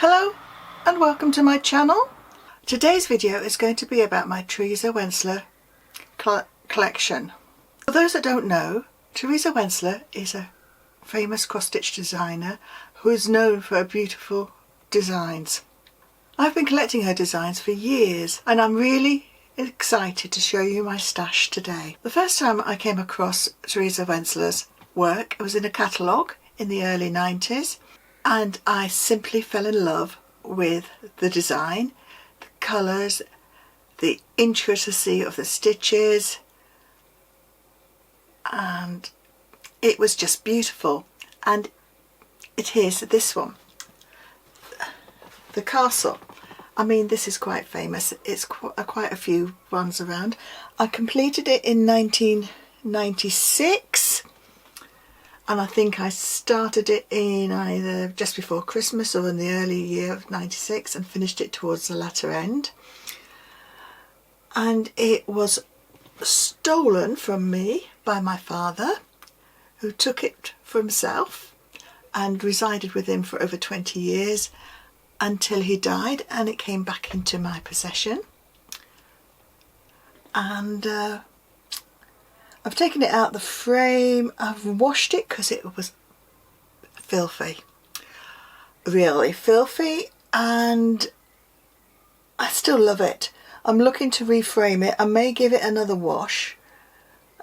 Hello and welcome to my channel. Today's video is going to be about my Teresa Wentlzer collection. For those that don't know, Teresa Wentlzer is a famous cross-stitch designer who is known for her beautiful designs. I've been collecting her designs for years and I'm really excited to show you my stash today. The first time I came across Teresa Wentlzer's work, it was in a catalogue in the early 90s. And I simply fell in love with the design, the colours, the intricacy of the stitches, and it was just beautiful. And it is this one, the castle. I mean, this is quite famous. It's quite a few ones around. I completed it in 1996. And I think I started it in either just before Christmas or in the early year of 96 and finished it towards the latter end. And it was stolen from me by my father, who took it for himself and resided with him for over 20 years until he died, and it came back into my possession. And I've taken it out the frame, I've washed it because it was filthy, really filthy, and I still love it. I'm looking to reframe it. I may give it another wash,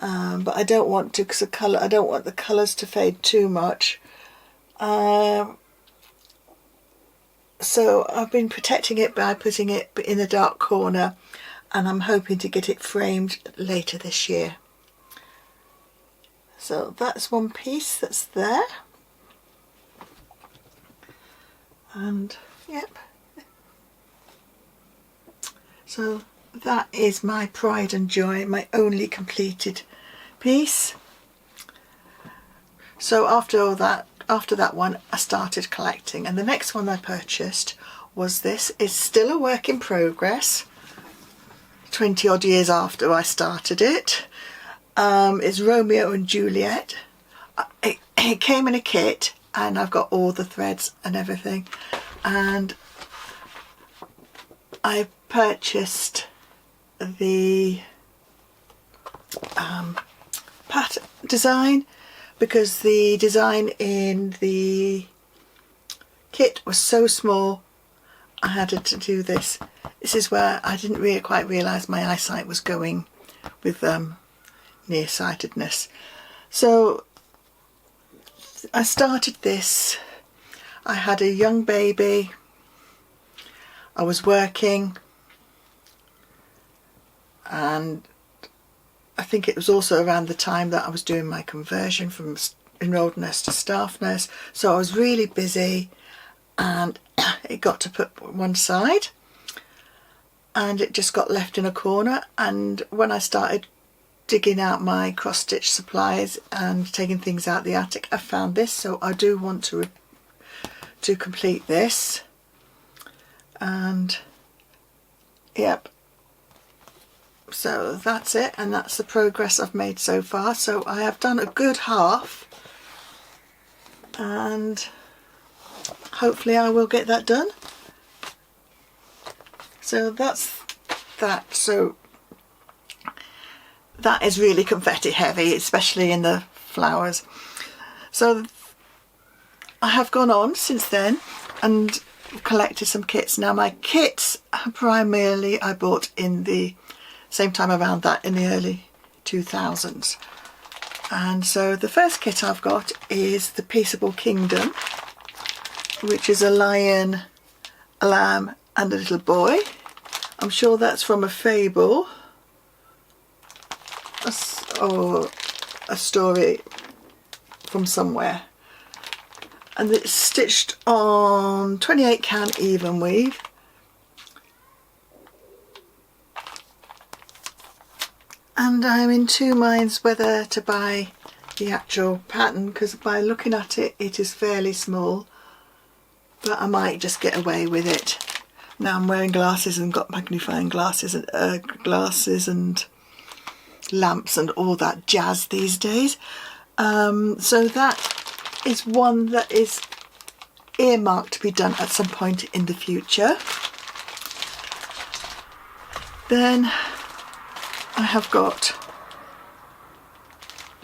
but I don't want to because I don't want the colours to fade too much. So I've been protecting it by putting it in a dark corner, and I'm hoping to get it framed later this year. So that's one piece that's there, and yep, so that is my pride and joy, my only completed piece. So after that one I started collecting, and the next one I purchased was this. It's still a work in progress 20 odd years after I started it. It's Romeo and Juliet. It came in a kit and I've got all the threads and everything, and I purchased the pat design because the design in the kit was so small. I had to do this. This is where I didn't really quite realise my eyesight was going with nearsightedness. So I started this. I had a young baby, I was working, and I think it was also around the time that I was doing my conversion from enrolled nurse to staff nurse, so I was really busy and it got to put one side and it just got left in a corner. And when I started digging out my cross-stitch supplies and taking things out the attic, I found this, so I do want to complete this. And yep, so that's it, and that's the progress I've made so far. So I have done a good half, and hopefully I will get that done. So that's that. So that is really confetti heavy, especially in the flowers. So I have gone on since then and collected some kits. Now my kits primarily I bought in the same time around that, in the early 2000s. And so the first kit I've got is the Peaceable Kingdom, which is a lion, a lamb and a little boy. I'm sure that's from a fable or a story from somewhere, and it's stitched on 28 count even weave. And I'm in two minds whether to buy the actual pattern, because by looking at it, it is fairly small, but I might just get away with it. Now I'm wearing glasses and got magnifying glasses and lamps and all that jazz these days. So that is one that is earmarked to be done at some point in the future. Then I have got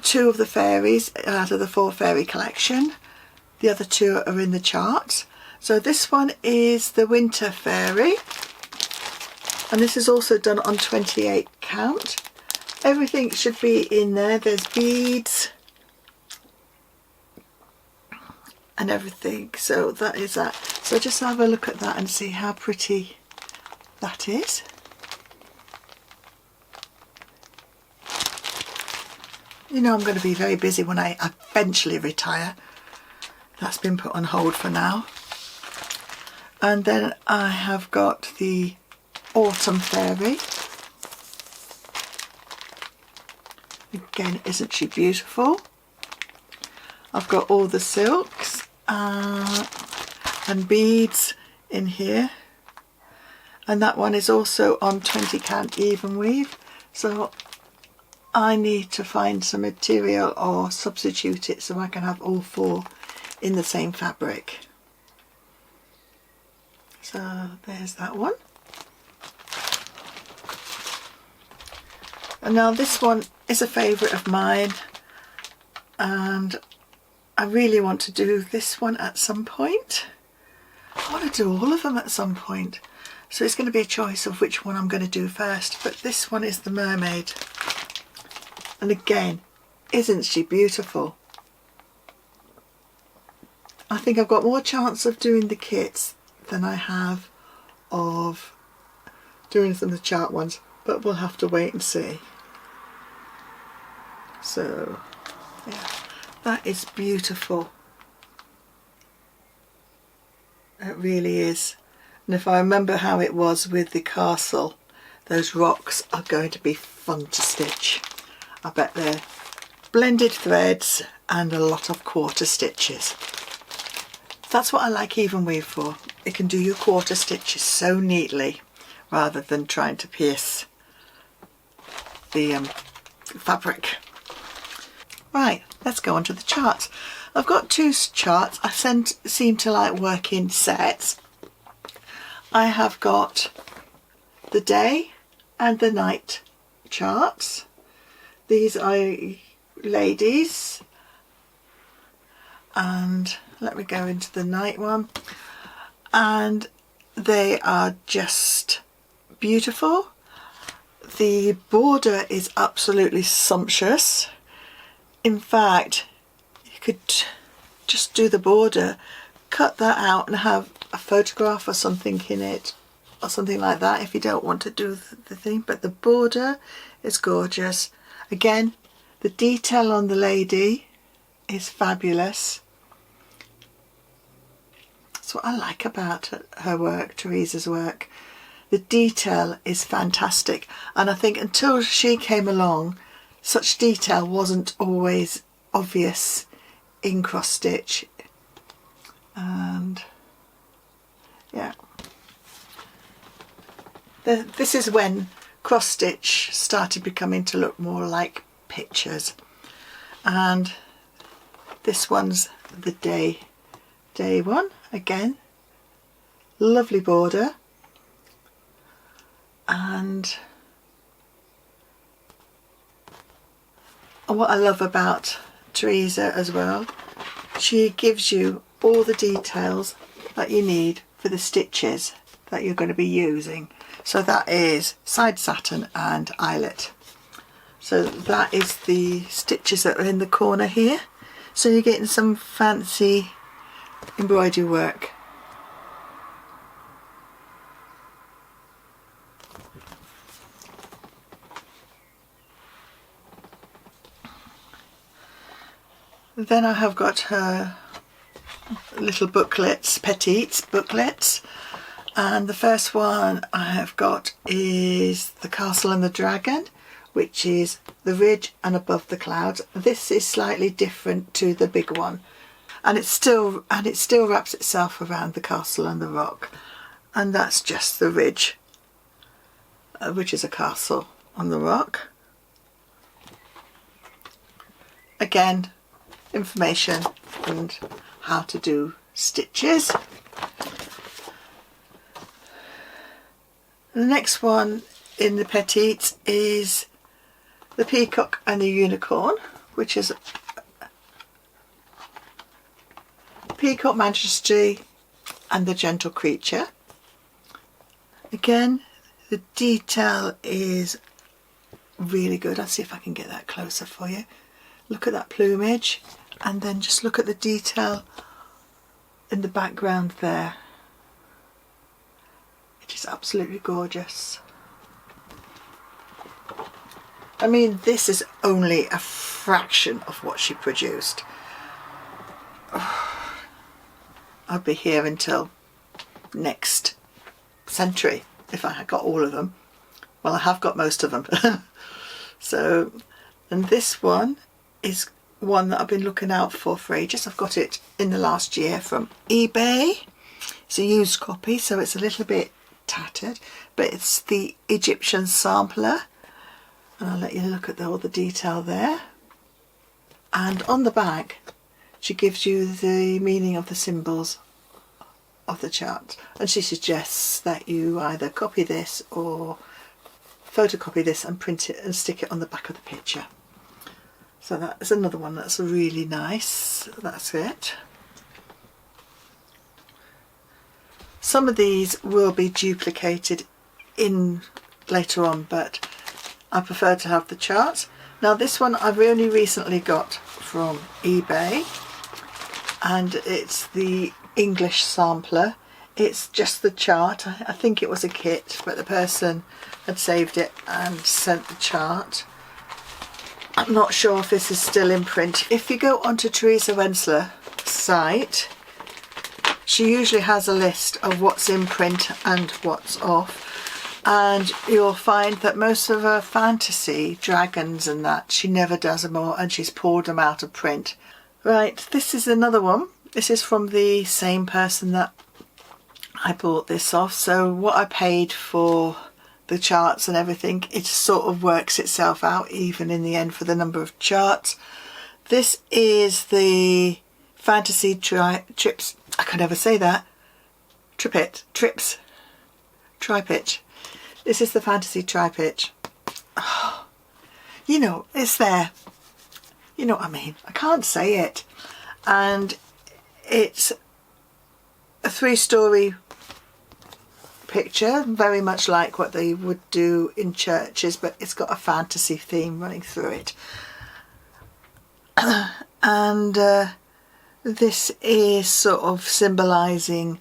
2 of the fairies out of the 4 fairy collection. The other 2 are in the chart. So this one is the winter fairy, and this is also done on 28 count. Everything should be in there. There's beads and everything, so that is that. So just have a look at that and see how pretty that is. You know I'm going to be very busy when I eventually retire. That's been put on hold for now. And then I have got the autumn fairy. Again, isn't she beautiful? I've got all the silks and beads in here. And that one is also on 20 count even weave. So I need to find some material or substitute it so I can have all 4 in the same fabric. So there's that one. And now this one is a favourite of mine, and I really want to do this one at some point. I want to do all of them at some point. So it's going to be a choice of which one I'm going to do first. But this one is the mermaid. And again, isn't she beautiful? I think I've got more chance of doing the kits than I have of doing some of the chart ones, but we'll have to wait and see. So yeah, that is beautiful. It really is. And if I remember how it was with the castle, those rocks are going to be fun to stitch. I bet they're blended threads and a lot of quarter stitches. That's what I like even weave for. It can do your quarter stitches so neatly rather than trying to pierce the fabric. Right, let's go on to the charts. I've got 2 charts. I seem to like work in sets. I have got the day and the night charts. These are ladies, and let me go into the night one, and they are just beautiful. The border is absolutely sumptuous. In fact, you could just do the border, cut that out and have a photograph or something in it, or something like that if you don't want to do the thing. But the border is gorgeous. Again, the detail on the lady is fabulous. That's what I like about her work, Teresa's work. The detail is fantastic, and I think until she came along, such detail wasn't always obvious in cross stitch. And yeah, this is when cross stitch started becoming to look more like pictures. And this one's the day one. Again, lovely border. And what I love about Teresa as well, she gives you all the details that you need for the stitches that you're going to be using. So that is side satin and eyelet. So that is the stitches that are in the corner here. So you're getting some fancy embroidery work. Then I have got her little booklets, Petite booklets, and the first one I have got is the Castle and the Dragon, which is the ridge and above the clouds. This is slightly different to the big one, and it still wraps itself around the castle and the rock, and that's just the ridge, which is a castle on the rock. Again, information and how to do stitches. The next one in the Petite is the Peacock and the Unicorn, which is Peacock Majesty and the Gentle Creature. Again, the detail is really good. I'll see if I can get that closer for you. Look at that plumage, and then just look at the detail in the background there. It is absolutely gorgeous. I mean, this is only a fraction of what she produced. I'd be here until next century if I had got all of them. Well, I have got most of them. So, and this one is one that I've been looking out for ages. I've got it in the last year from eBay. It's a used copy, so it's a little bit tattered, but it's the Egyptian sampler, and I'll let you look at all the detail there. And on the back she gives you the meaning of the symbols of the chart, and she suggests that you either copy this or photocopy this and print it and stick it on the back of the picture. So that's another one that's really nice. That's it. Some of these will be duplicated in later on, but I prefer to have the charts. Now this one I've only recently got from eBay, and it's the English sampler. It's just the chart. I think it was a kit, but the person had saved it and sent the chart. I'm not sure if this is still in print. If you go onto Teresa Wentlzer site, she usually has a list of what's in print and what's off, and you'll find that most of her fantasy dragons and that, she never does them all, and she's pulled them out of print. Right, this is another one. This is from the same person that I bought this off, so what I paid for the charts and everything, it sort of works itself out even in the end for the number of charts. This is the Fantasy Trips, I can never say that, Trips, Tri-Pitch. This is the Fantasy Tri-Pitch. Oh, you know, it's there. You know what I mean? I can't say it. And it's a 3-story picture, very much like what they would do in churches, but it's got a fantasy theme running through it. And this is sort of symbolising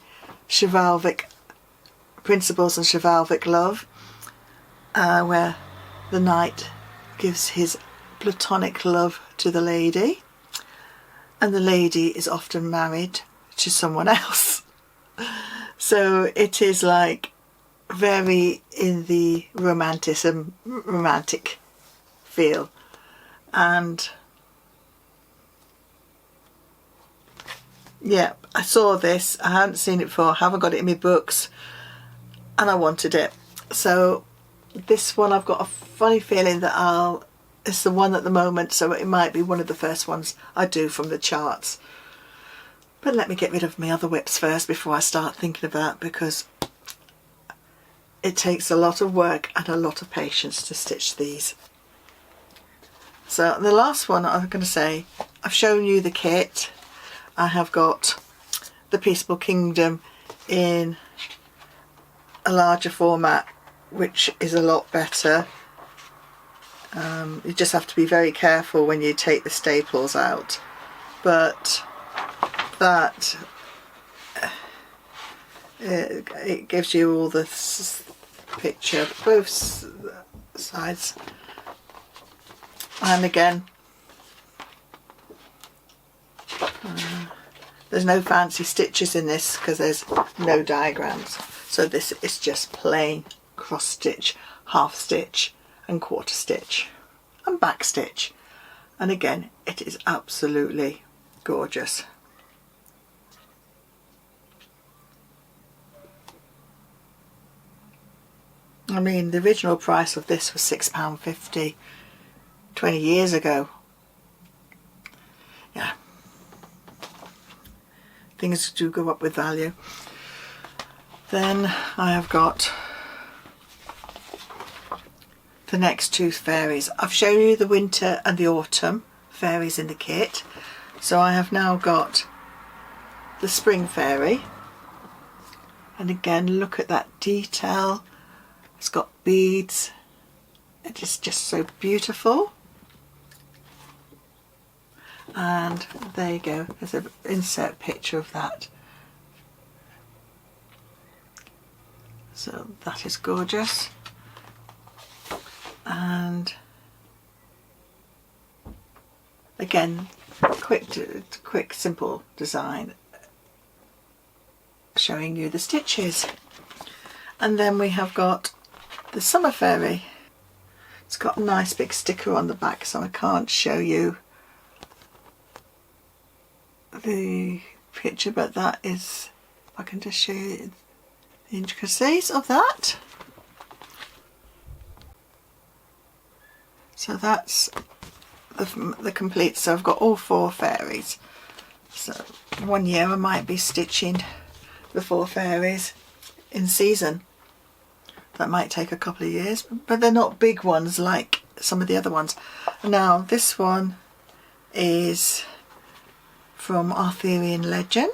chivalric principles and chivalric love, where the knight gives his platonic love to the lady, and the lady is often married to someone else. So it is like very in the romantic feel. And yeah, I saw this, I hadn't seen it before, I haven't got it in my books, and I wanted it. So this one, I've got a funny feeling that it's the one at the moment, so it might be one of the first ones I do from the charts. But let me get rid of my other whips first before I start thinking about, because it takes a lot of work and a lot of patience to stitch these. So the last one I'm going to say, I've shown you the kit. I have got the Peaceable Kingdom in a larger format, which is a lot better. You just have to be very careful when you take the staples out, but that it gives you all the picture, both sides. And again, there's no fancy stitches in this because there's no diagrams, so this is just plain cross stitch, half stitch and quarter stitch and back stitch, and again it is absolutely gorgeous. I mean, the original price of this was £6.50 20 years ago. Yeah, things do go up with value. Then I have got the next two fairies. I've shown you the winter and the autumn fairies in the kit, so I have now got the spring fairy, and again look at that detail. It's got beads. It is just so beautiful. And there you go, there's an insert picture of that. So that is gorgeous. And again, quick simple design showing you the stitches. And then we have got the summer fairy. It's got a nice big sticker on the back, so I can't show you the picture, but that is, I can just show you the intricacies of that. So that's the complete. So I've got all four fairies. So one year I might be stitching the four fairies in season. That might take a couple of years, but they're not big ones like some of the other ones. Now this one is from Arthurian legend,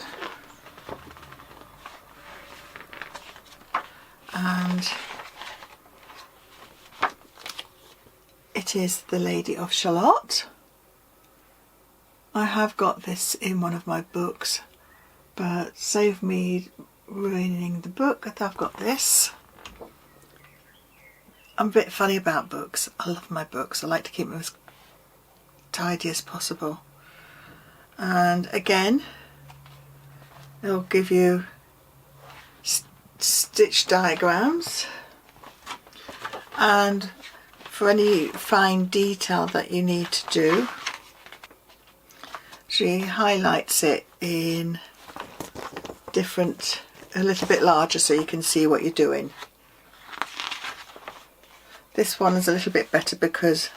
and it is the Lady of Shalott. I have got this in one of my books, but save me ruining the book, I've got this. I'm a bit funny about books. I love my books. I like to keep them as tidy as possible. And again, it'll give you stitch diagrams, and for any fine detail that you need to do, she highlights it in different, a little bit larger, so you can see what you're doing. This one is a little bit better because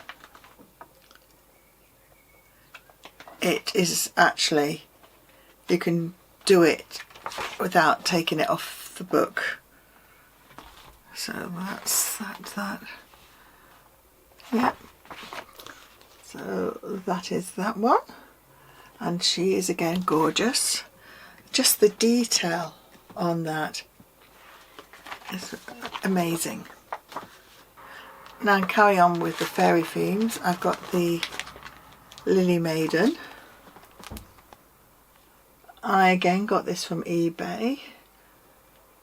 it is actually, you can do it without taking it off the book. So that's that. Yep. So that is that one, and she is again gorgeous. Just the detail on that is amazing. Now carry on with the fairy themes. I've got the Lily Maiden. I again got this from eBay,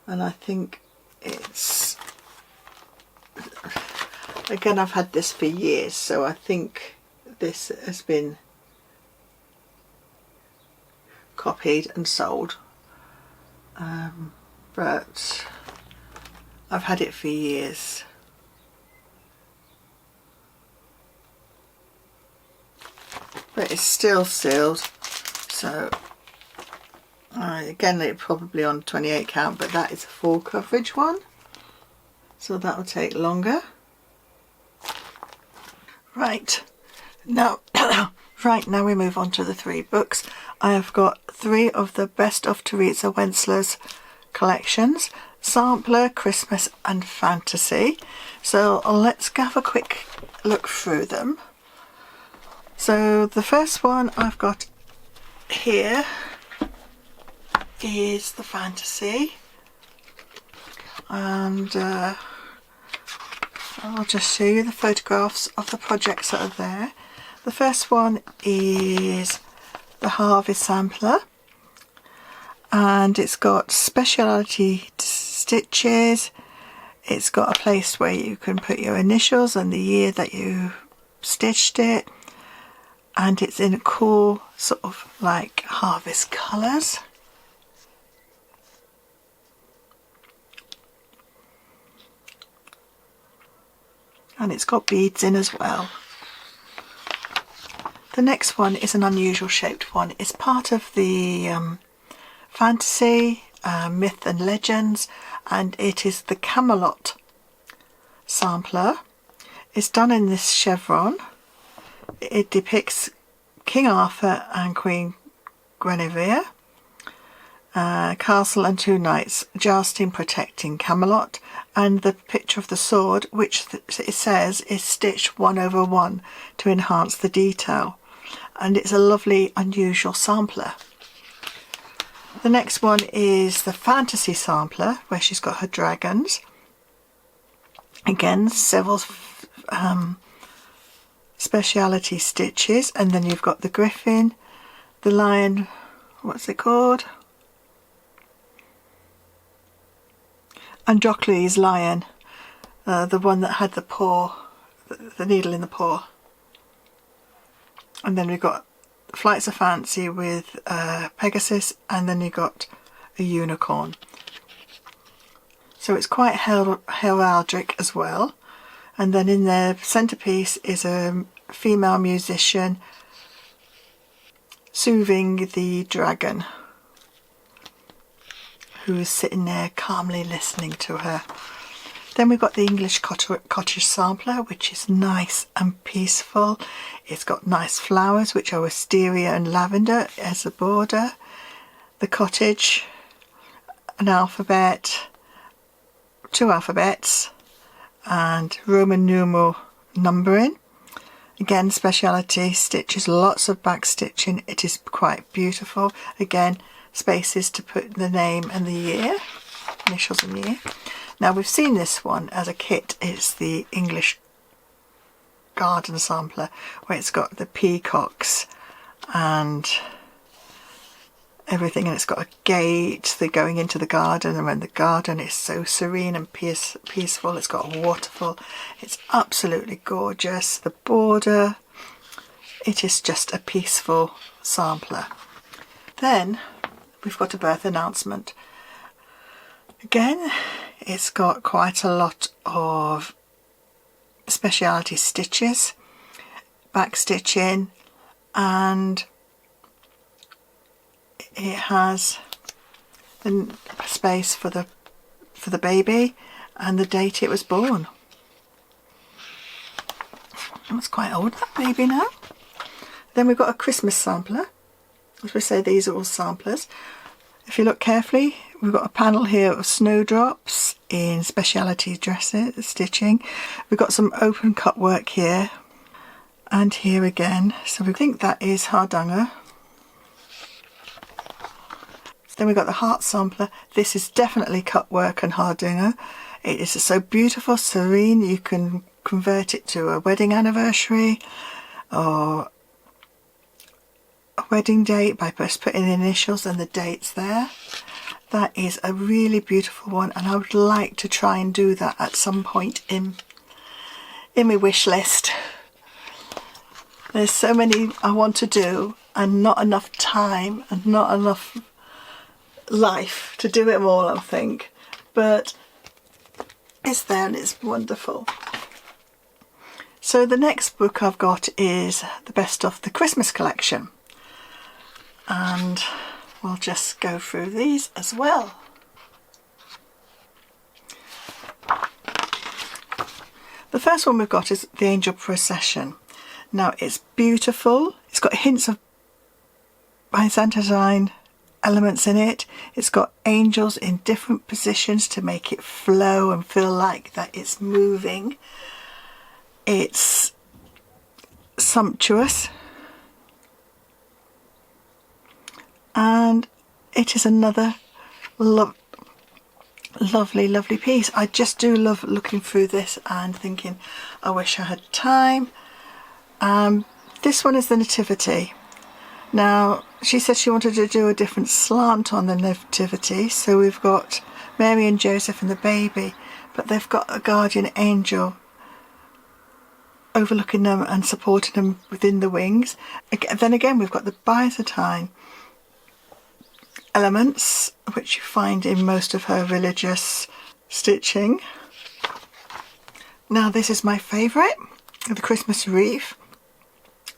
and I think it's, again, I've had this for years, so I think this has been copied and sold, but I've had it for years. But it's still sealed, so again, it's probably on 28 count, but that is a full coverage one, so that will take longer. Right now, now we move on to the three books. I have got three of the best of Teresa Wentlzer's collections: Sampler, Christmas and Fantasy. So let's have a quick look through them. So the first one I've got here is the Fantasy, and I'll just show you the photographs of the projects that are there. The first one is the Harvest Sampler, and it's got speciality stitches. It's got a place where you can put your initials and the year that you stitched it, and it's in a cool sort of like harvest colours. And it's got beads in as well. The next one is an unusual shaped one. It's part of the Fantasy, Myth and Legends, and it is the Camelot Sampler. It's done in this chevron. It depicts King Arthur and Queen Guinevere. Castle and two knights jousting protecting Camelot, and the picture of the sword, which it says is stitched 1/1 to enhance the detail, and it's a lovely unusual sampler. The next one is the fantasy sampler, where she's got her dragons. Again, several speciality stitches, and then you've got the griffin, the lion, what's it called? Androcles lion, the one that had the paw, the needle in the paw. And then we've got Flights of Fancy with Pegasus, and then you've got a unicorn. So it's quite heraldic as well. And then in the centrepiece is a female musician soothing the dragon, who is sitting there calmly listening to her. Then we've got the English cottage sampler, which is nice and peaceful. It's got nice flowers, which are wisteria and lavender as a border. The cottage, an alphabet, two alphabets, and Roman numeral numbering. Again, speciality stitches, lots of back stitching. It is quite beautiful. Again, spaces to put the name and the year, initials and year. Now, we've seen this one as a kit. It's the English garden sampler, where it's got the peacocks and everything, and it's got a gate, they're going into the garden, and when the garden is so serene and peaceful, it's got a waterfall. It's absolutely gorgeous. The border, it is just a peaceful sampler. Then we've got a birth announcement. Again, it's got quite a lot of speciality stitches, back stitching, and it has the space for the baby and the date it was born. It's quite old, that baby, now. Then we've got a Christmas sampler. As we say, these are all samplers. If you look carefully, we've got a panel here of snowdrops in speciality dresses stitching. We've got some open cut work here and here again. So we think that is hardanger. Then we've got the heart sampler. This is definitely cut work and hardanger. It is so beautiful, serene. You can convert it to a wedding anniversary or a wedding date by just putting the initials and the dates there. That is a really beautiful one, and I would like to try and do that at some point in my wish list. There's so many I want to do, and not enough time and not enough life to do it all, I think, but it's there and it's wonderful. So the next book I've got is the best of the Christmas collection, and we'll just go through these as well. The first one we've got is the Angel Procession. Now, it's beautiful. It's got hints of Byzantine elements in it. It's got angels in different positions to make it flow and feel like that it's moving. It's sumptuous, and it is another lovely piece. I just do love looking through this and thinking, I wish I had time. This one is the Nativity. Now, she said she wanted to do a different slant on the Nativity, so we've got Mary and Joseph and the baby, but they've got a guardian angel overlooking them and supporting them within the wings. Then again, we've got the Byzantine elements, which you find in most of her religious stitching. Now, this is my favourite, the Christmas wreath.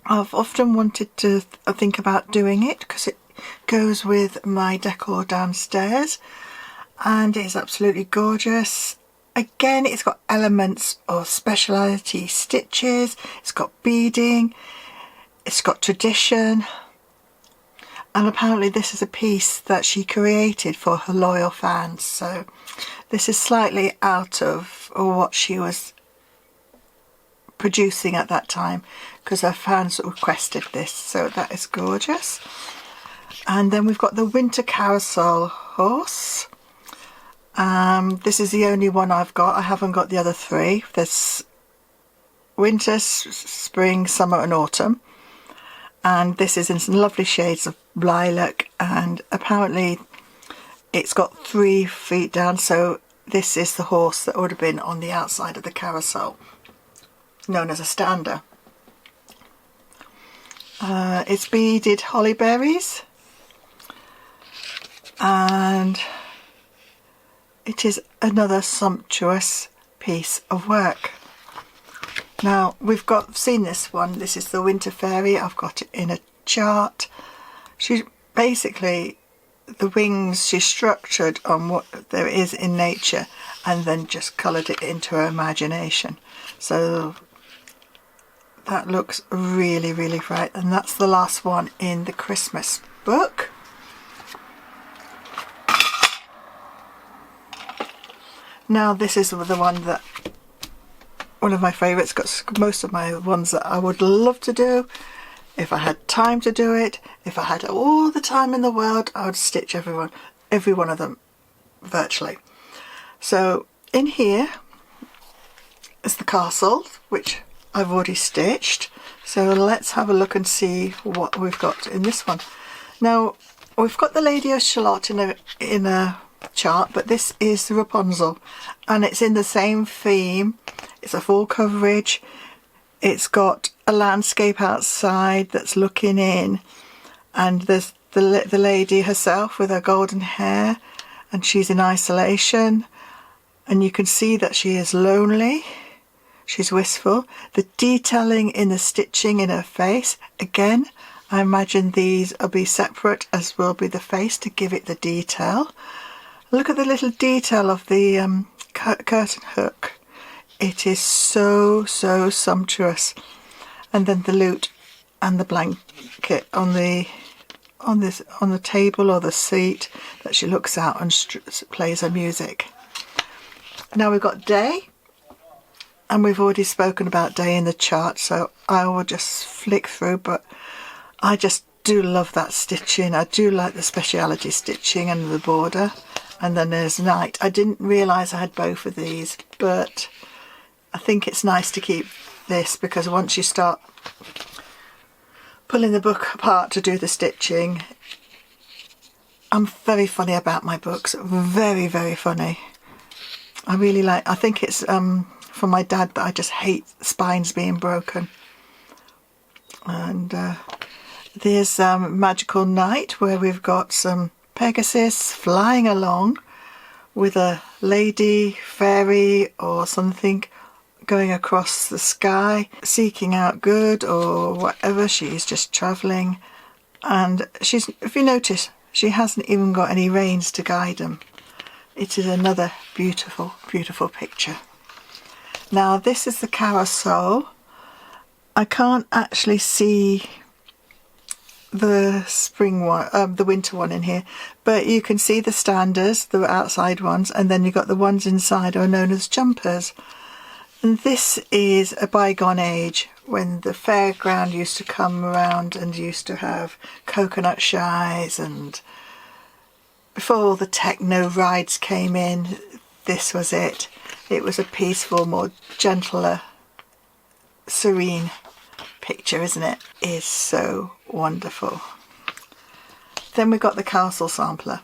I've often wanted to think about doing it because it goes with my decor downstairs, and it's absolutely gorgeous. Again, it's got elements of speciality stitches, it's got beading, it's got tradition, And apparently this is a piece that she created for her loyal fans, so this is slightly out of what she was producing at that time because her fans requested this, so that is gorgeous. And then we've got the Winter Carousel horse. This is the only one I've got. I haven't got the other three. There's winter, spring, summer and autumn. And this is in some lovely shades of lilac, and apparently it's got 3 feet down, so this is the horse that would have been on the outside of the carousel, known as a stander. It's beaded holly berries, and it is another sumptuous piece of work. Now we've seen this one. This is the Winter Fairy. I've got it in a chart. She's basically, the wings, she's structured on what there is in nature and then just coloured it into her imagination. So that looks really, really bright, and that's the last one in the Christmas book. Now this is the one that, one of my favourites, got most of my ones that I would love to do. If I had time to do it, if I had all the time in the world, I would stitch every one of them virtually. So in here is the castle, which I've already stitched. So let's have a look and see what we've got in this one. Now we've got the Lady of Shalott in a chart, but this is the Rapunzel, and it's in the same theme. It's a full coverage. It's got a landscape outside that's looking in, and there's the lady herself with her golden hair, and she's in isolation, and you can see that she is lonely. She's wistful. The detailing in the stitching in her face, again, I imagine these will be separate, as will be the face, to give it the detail. Look at the little detail of the curtain hook. It is so, so sumptuous. And then the lute and the blanket on the table or the seat that she looks out and plays her music. Now we've got Day, and we've already spoken about Day in the chart, so I will just flick through, but I just do love that stitching. I do like the speciality stitching and the border. And then there's Night. I didn't realise I had both of these, but I think it's nice to keep this, because once you start pulling the book apart to do the stitching, I'm very funny about my books, very, very funny. I really like, I think it's from my dad that I just hate spines being broken. And there's Magical Night, where we've got some Pegasus flying along with a lady, fairy or something going across the sky, seeking out good or whatever. She's just travelling, and she's, if you notice, she hasn't even got any reins to guide them. It is another beautiful, beautiful picture. Now this is the carousel. I can't actually see the spring one, the winter one in here, but you can see the standers, the outside ones, and then you've got the ones inside are known as jumpers. And this is a bygone age when the fairground used to come around and used to have coconut shies, and before all the techno rides came in, this was it. It was a peaceful, more gentler, serene picture, isn't it? It is so wonderful. Then we've got the castle sampler.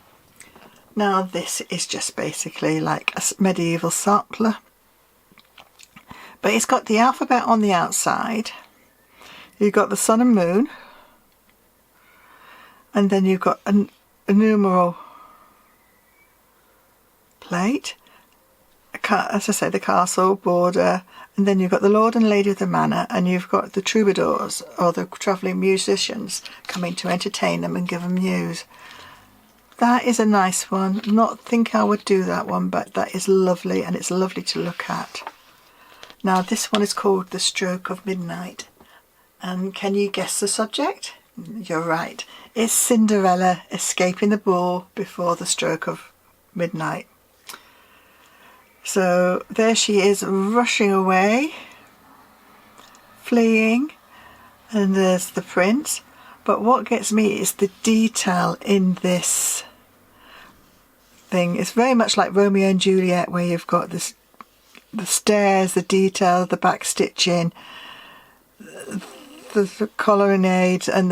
Now this is just basically like a medieval sampler, but it's got the alphabet on the outside. You've got the sun and moon, and then you've got a numeral plate, as I say, the castle border, and then you've got the Lord and Lady of the Manor, and you've got the troubadours, or the travelling musicians, coming to entertain them and give them news. That is a nice one. Not think I would do that one, but that is lovely, and it's lovely to look at. Now this one is called The Stroke of Midnight, and can you guess the subject? You're right. It's Cinderella escaping the ball before the stroke of midnight. So there she is, rushing away, fleeing, and there's the prince. But what gets me is the detail in this thing. It's very much like Romeo and Juliet, where you've got this, the stairs, the detail, the back stitching, the colonnades, and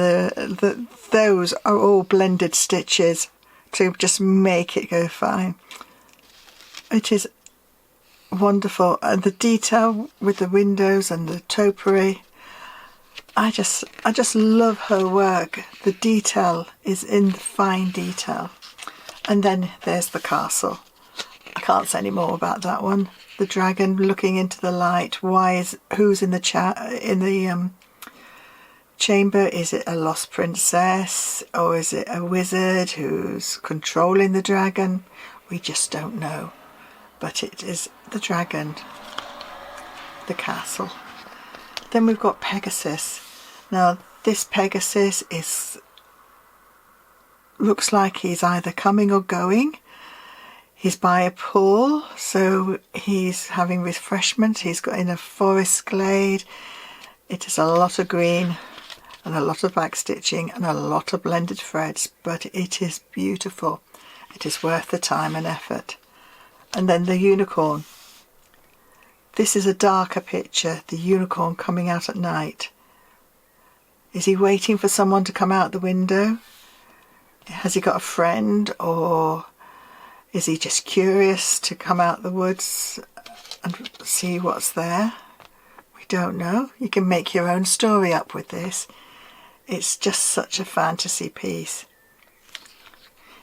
those are all blended stitches to just make it go fine. It is wonderful, and the detail with the windows and the topiary. I just love her work. The detail is in the fine detail. And then there's the castle. I can't say any more about that one. The dragon looking into the light. Who's in the chamber? Is it a lost princess, or is it a wizard who's controlling the dragon? We just don't know. But it is the dragon, the castle. Then we've got Pegasus. Now this Pegasus looks like he's either coming or going. He's by a pool, so he's having refreshment. He's got in a forest glade. It is a lot of green and a lot of back stitching and a lot of blended threads, but it is beautiful. It is worth the time and effort. And then the unicorn. This is a darker picture, the unicorn coming out at night. Is he waiting for someone to come out the window? Has he got a friend, or is he just curious to come out the woods and see what's there? We don't know. You can make your own story up with this. It's just such a fantasy piece.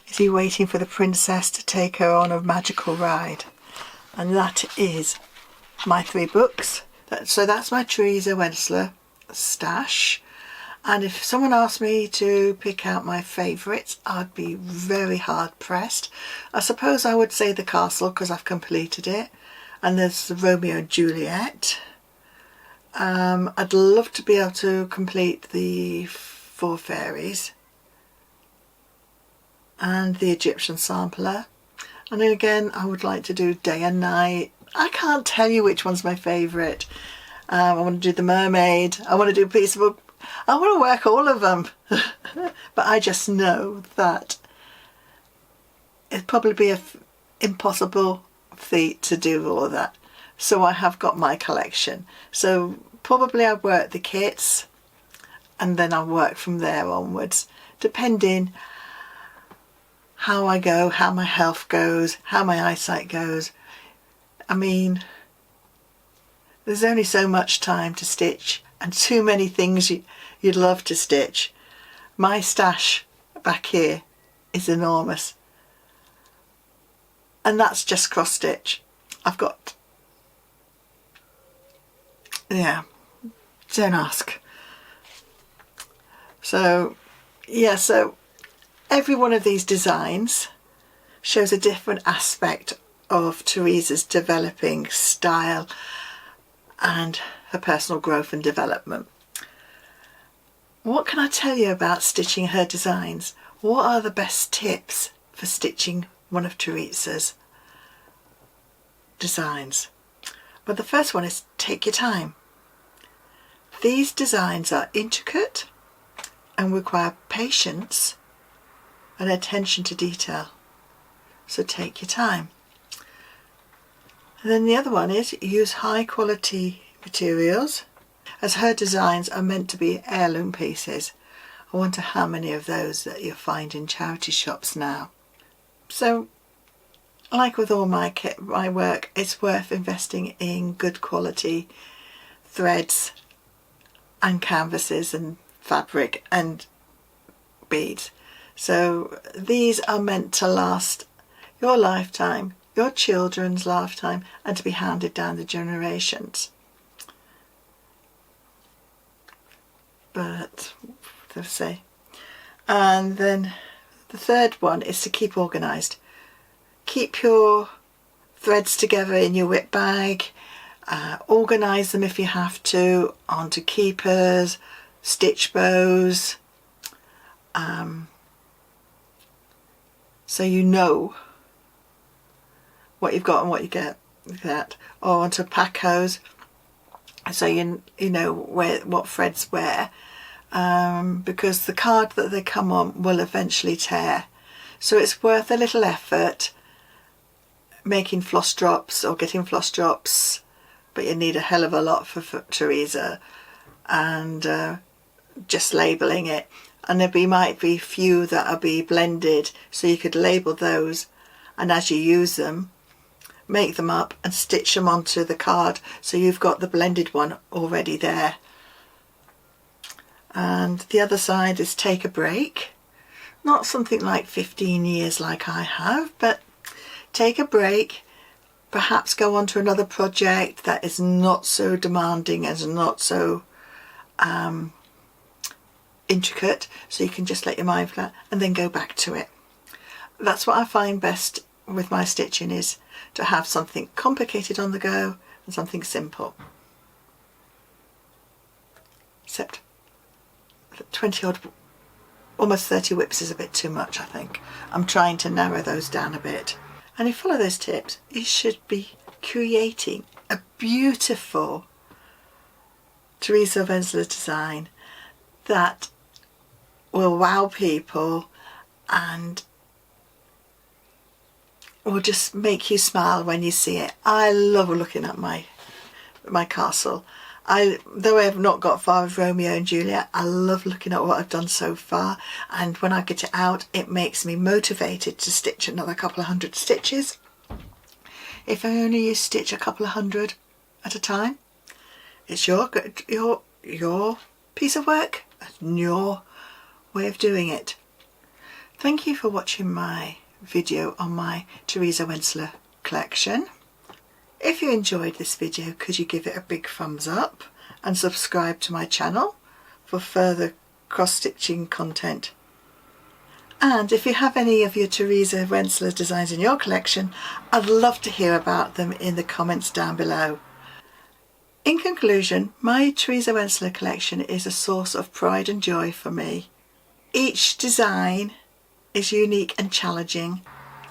Is he waiting for the princess to take her on a magical ride? And that is my 3 books. So that's my Teresa Wentlzer Stash. And if someone asked me to pick out my favourites, I'd be very hard pressed. I suppose I would say the castle, because I've completed it. And there's the Romeo and Juliet. I'd love to be able to complete the 4 fairies and the Egyptian sampler. And then again, I would like to do day and night. I can't tell you which one's my favourite. I want to do the mermaid. I want to do peaceful. I want to work all of them. But I just know that it'd probably be an impossible feat to do all of that. So I have got my collection. So probably I'll work the kits and then I'll work from there onwards, depending how I go, how my health goes, how my eyesight goes. I mean, there's only so much time to stitch and too many things you'd love to stitch. My stash back here is enormous, and that's just cross stitch. I've got, yeah, don't ask. So yeah, so every one of these designs shows a different aspect of Teresa's developing style and her personal growth and development. What can I tell you about stitching her designs? What are the best tips for stitching one of Teresa's designs? Well, the first one is take your time. These designs are intricate and require patience and attention to detail. So take your time. And then the other one is use high quality materials, as her designs are meant to be heirloom pieces. I wonder how many of those that you'll find in charity shops now. So like with all my work, it's worth investing in good quality threads and canvases and fabric and beads. So these are meant to last your lifetime, your children's lifetime, and to be handed down the generations. But they'll say. And then the third one is to keep organised. Keep your threads together in your whip bag, organise them if you have to onto keepers, stitch bows, so you know what you've got and what you get with that. Or onto pack hose, so you know what threads where, because the card that they come on will eventually tear. So it's worth a little effort making floss drops or getting floss drops, but you need a hell of a lot for Teresa, and just labelling it. And there might be few that will be blended, so you could label those, and as you use them, make them up and stitch them onto the card, so you've got the blended one already there. And the other side is take a break. Not something like 15 years like I have, but take a break, perhaps go on to another project that is not so demanding and not so intricate, so you can just let your mind flat and then go back to it. That's what I find best with my stitching, is to have something complicated on the go and something simple. Except 20 odd, almost 30 whips is a bit too much, I think. I'm trying to narrow those down a bit. And if you follow those tips, you should be creating a beautiful Teresa Wentlzer design that will wow people and will just make you smile when you see it. I love looking at my castle. Though I have not got far with Romeo and Juliet, I love looking at what I've done so far, and when I get it out, it makes me motivated to stitch another couple of hundred stitches. If I only stitch a couple of hundred at a time, it's your piece of work and your way of doing it. Thank you for watching my video on my Teresa Wentlzer collection. If you enjoyed this video, could you give it a big thumbs up and subscribe to my channel for further cross-stitching content. And if you have any of your Teresa Wentlzer designs in your collection, I'd love to hear about them in the comments down below. In conclusion, my Teresa Wentlzer collection is a source of pride and joy for me. Each design is unique and challenging,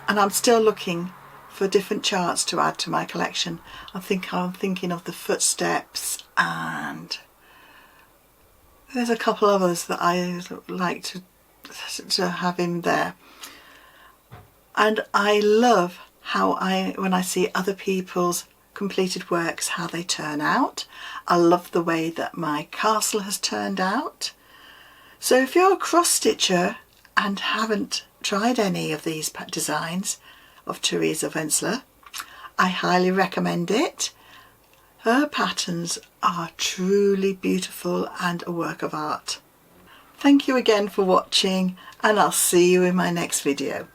and I'm still looking for different charts to add to my collection. I'm thinking of the footsteps, and there's a couple others that I like to have in there. And I love how when I see other people's completed works, how they turn out. I love the way that my castle has turned out. So if you're a cross stitcher and haven't tried any of these designs of Teresa Wentlzer, I highly recommend it. Her patterns are truly beautiful and a work of art. Thank you again for watching, and I'll see you in my next video.